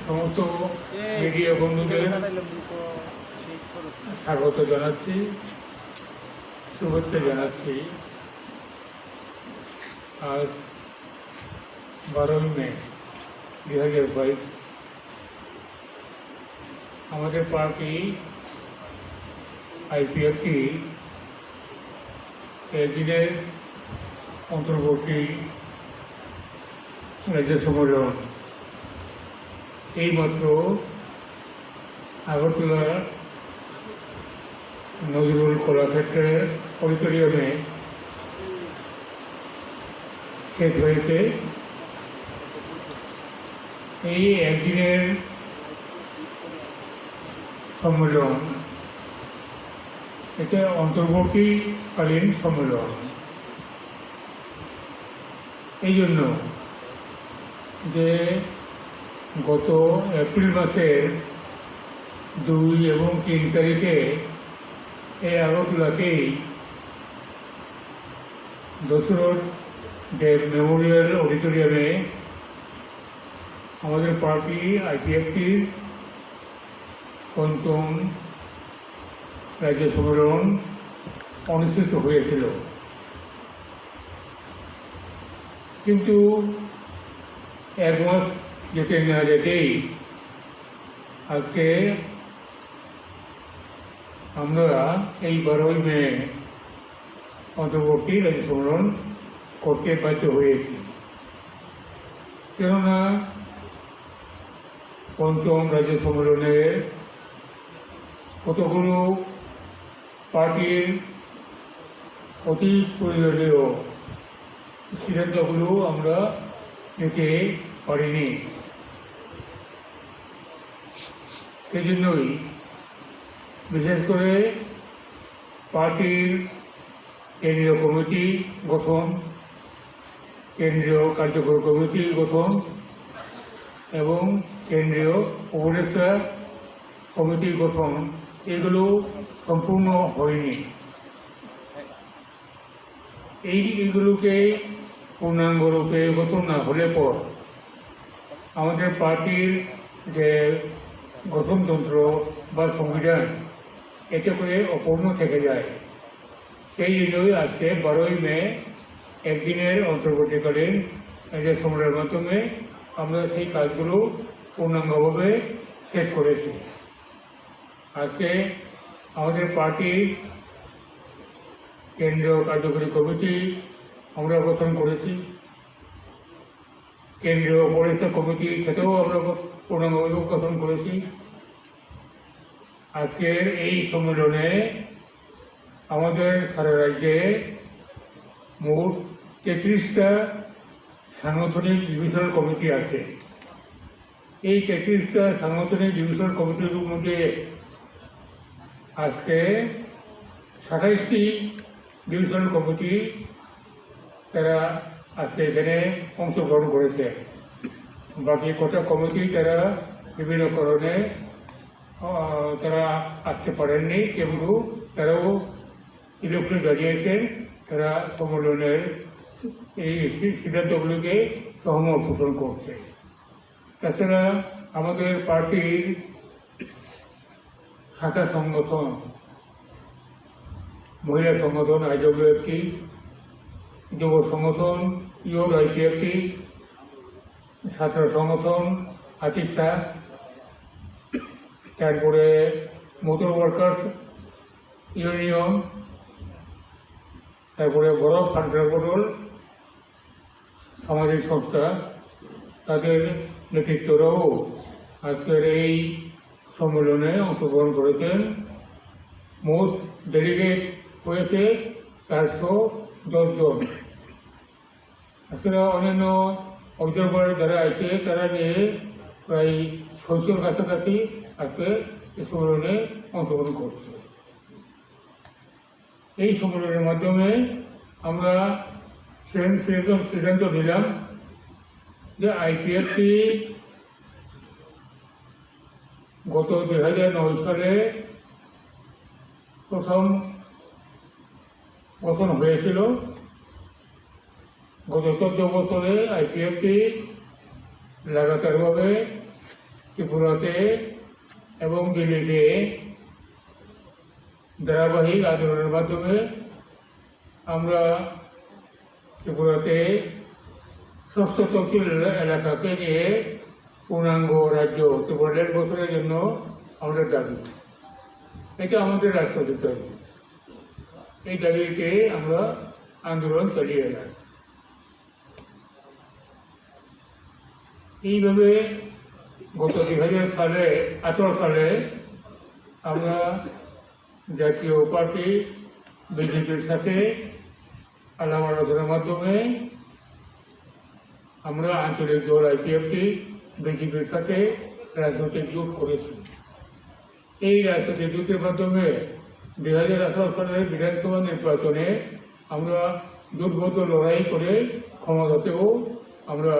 সমস্ত মিডিয়া বন্ধুদের স্বাগত জানাচ্ছি, শুভেচ্ছা জানাচ্ছি। আজ 12ই মে 2022 আমাদের পার্টি আইপিএফটি একদিনের অন্তর্বর্তী রাজ্য সম্মেলন এইমাত্র আগরতলা নজরুল কলাক্ষেত্রের অডিটোরিয়ামে শেষ হয়েছে। এই একদিনের সম্মেলন এটা অন্তর্বর্তীকালীন সম্মেলন। এই জন্য যে গত এপ্রিল মাসের 2 এবং 3 তারিখে এই আগরতলাতেই দশরথ দেব মেমোরিয়াল অডিটোরিয়ামে আমাদের পার্টি আইপিএফটির 5ম রাজ্য সম্মেলন অনুষ্ঠিত হয়েছিল। কিন্তু 1 মাস যেতে না যেতেই আজকে আমরা এই 12ই মে অন্তর্বর্তী রাজ্য সম্মেলন করতে বাধ্য হয়েছি। কেননা 5ম রাজ্য সম্মেলনে কতগুলো পার্টির অতি প্রয়োজনীয় সিদ্ধান্তগুলো আমরা নিতে পারিনি। সেই জন্যই বিশেষ করে পার্টির কেন্দ্রীয় কমিটি গঠন, কেন্দ্রীয় কার্যকরী কমিটি গঠন এবং কেন্দ্রীয় উপদেষ্টা কমিটি গঠন এগুলো সম্পূর্ণ হয়নি। এইগুলোকে পূর্ণাঙ্গরূপে গঠন না হলে পর আমাদের পার্টির যে গঠনতন্ত্র বা সংবিধান এতে করে অপূর্ণ থেকে যায়। সেই জন্যই আজকে 12ই মে একদিনের অন্তর্বর্তীকালীন যে সম্মেলনের মাধ্যমে আমরা সেই কাজগুলো পূর্ণাঙ্গভাবে শেষ করেছি। আজকে আমাদের পার্টির কেন্দ্রীয় কার্যকরী কমিটি আমরা গঠন করেছি, কেন্দ্রীয় উপদেষ্টা কমিটি সেটাও আমরা পূর্ণাঙ্গভাবে গঠন করেছি। আজকের এই সম্মেলনে আমাদের সারা রাজ্যে মোট 33টা সাংগঠনিক ডিভিশনাল কমিটি আছে। এই 33টা সাংগঠনিক ডিভিশনাল কমিটির মধ্যে আজকে 27টি ডিভিশনাল কমিটি তারা আজকে এখানে অংশগ্রহণ করেছে। বাকি কটা কমিটি তারা বিভিন্ন কারণে তারা আসতে পারেননি, কিন্তু তারাও ইলেকট্রনে দাঁড়িয়েছেন। তারা সম্মেলনের এই সিদ্ধান্তগুলিকে সহমত পোষণ করছে। তাছাড়া আমাদের পার্টির শাখা সংগঠন, মহিলা সংগঠন আইডব্লিউএফটি, যুব সংগঠন ইউর আইপিএফটি, ছাত্র সংগঠন আতিশা, তারপরে মোটর ওয়ার্কার্স ইউনিয়ন, তারপরে গরব কান্ট্রাবদল সামাজিক সংস্থা, তাদের নেতৃত্বরাও আজকের এই সম্মেলনে অংশগ্রহণ করেছেন। মোট ডেলিগেট হয়েছে 410 জন। আসলে অন্যান্য অবজারভার যারা আছে তারা নিয়ে প্রায় 600-র কাছাকাছি আজকে এই সম্মেলনে অংশগ্রহণ করছে। এই সম্মেলনের মাধ্যমে আমরা সিদ্ধান্ত নিলাম যে আইপিএফটি গত 2009 সালে প্রথম গঠন হয়েছিল। গত 14 বছরে আইপিএফটি লাগাতারভাবে ত্রিপুরাতে এবং দিল্লিতে ধারাবাহিক আন্দোলনের মাধ্যমে আমরা ত্রিপুরাতে ষষ্ঠ তফসিল এলাকাকে নিয়ে পূর্ণাঙ্গ রাজ্য ত্রিপুরা 1.5 বছরের জন্য আমাদের দাবি। এটা আমাদের রাষ্ট্রপতির দাবি। এই দাবিতে আমরা আন্দোলন চালিয়ে যাচ্ছি। এইভাবে গত 2018 সালে আমরা জাতীয় পার্টি বিজেপির সাথে আলাপ আলোচনার মাধ্যমে আমরা আঞ্চলিক দল আইপিএফটি বিজেপির সাথে রাজনৈতিক জোট করেছি। এই রাজনৈতিক জোটের মাধ্যমে 2018 সালের বিধানসভা নির্বাচনে আমরা জোটবদ্ধ লড়াই করে ক্ষমতাতেও আমরা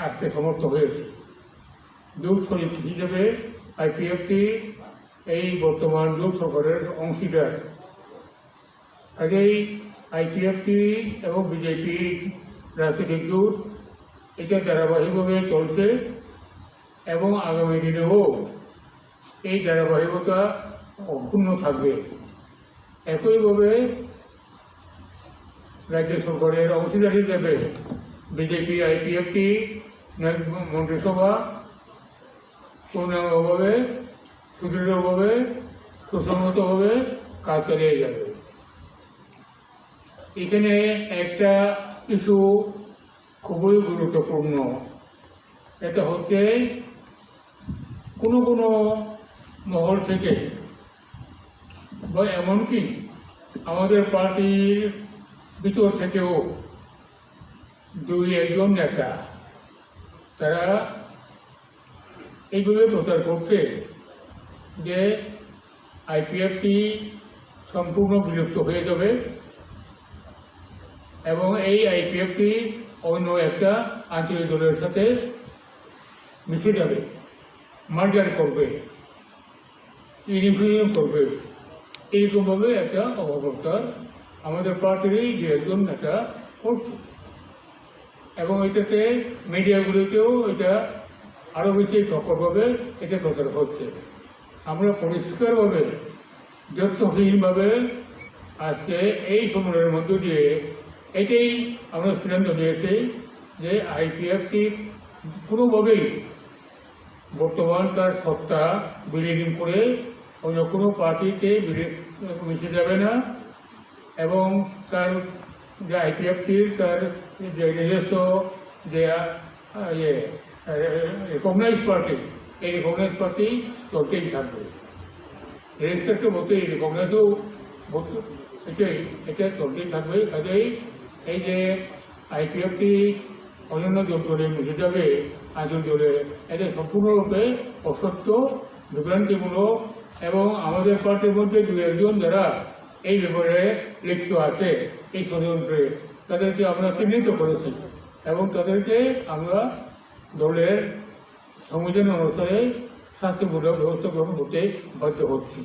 আসতে সমর্থ হয়েছি। জোট শরিক হিসেবে আইপিএফটি এই বর্তমান জোট সরকারের অংশীদার। কাজেই আইপিএফটি এবং বিজেপি রাজনৈতিক জোট এটা ধারাবাহিকভাবে চলছে এবং আগামী দিনেও এই ধারাবাহিকতা অক্ষুণ্ণ থাকবে। একইভাবে রাজ্য সরকারের অংশীদার হিসেবে বিজেপি আইপিএফটি মন্ত্রিসভা পূর্ণাঙ্গভাবে সুদৃঢ়ভাবে সুসংহতভাবে কাজ চালিয়ে যাবে। এখানে একটা ইস্যু খুবই গুরুত্বপূর্ণ। এটা হচ্ছে কোনো কোনো মহল থেকে বা এমনকি আমাদের পার্টির ভিতর থেকেও 2-1 নেতা তারা এইভাবে প্রচার করছে যে আইপিএফটি সম্পূর্ণ বিলুপ্ত হয়ে যাবে এবং এই আইপিএফটি অন্য একটা আঞ্চলিক দলের সাথে মিশে যাবে, মার্জার করবে, ইউনিফিকেশন করবে। এইরকমভাবে একটা অপপ্রচার আমাদের পার্টিরই 2-1 নেতা করছে এবং এটাতে মিডিয়াগুলিতেও এটা আরও বেশি প্রকটভাবে এটা প্রচার হচ্ছে। আমরা পরিষ্কারভাবে যথহীনভাবে আজকে এই সম্মেলনের মধ্য দিয়ে এটাই আমরা সিদ্ধান্ত নিয়েছি যে আইপিএফটি কোনোভাবেই বর্তমান তার সত্তা বিলীন করে অন্য কোনো পার্টিতে মিশে যাবে না এবং তার যে আইপিএফটির তার যে নিজস্ব যে রিকগনাইজ পার্টি, এই রিকগনাইজ পার্টি চলতেই থাকবে। রেজিস্টারটা বলতে এই রিকগনাইজও এটা চলতেই থাকবে। কাজেই এই যে আইপিএফটি অন্যান্য দলে মিশে যাবে আঞ্চলিক দলে, এটা সম্পূর্ণরূপে অসত্য, বিভ্রান্তিমূলক এবং আমাদের পার্টির মধ্যে 2-1 যারা এই ব্যাপারে লিপ্ত আছে এই ষড়যন্ত্রে তাদেরকে আমরা চিহ্নিত করেছি এবং তাদেরকে আমরা দলের সংবিধান অনুসারে শাস্তিমূলক ব্যবস্থা গ্রহণ করতে বাধ্য হচ্ছি।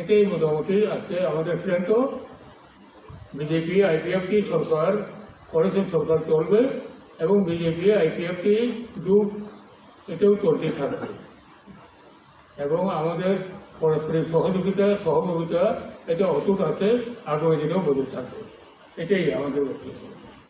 এটাই মোটামুটি আজকে আমাদের সিদ্ধান্ত। বিজেপি আইপিএফটি সরকার করেছেন, সরকার চলবে এবং বিজেপি আইপিএফটি জোট এতেও চলতে থাকবে এবং আমাদের পারস্পরিক সহযোগিতা এটা অটুট আছে, আগামী দিনেও বজায় থাকবে। এটাই আমাদের বক্তব্য।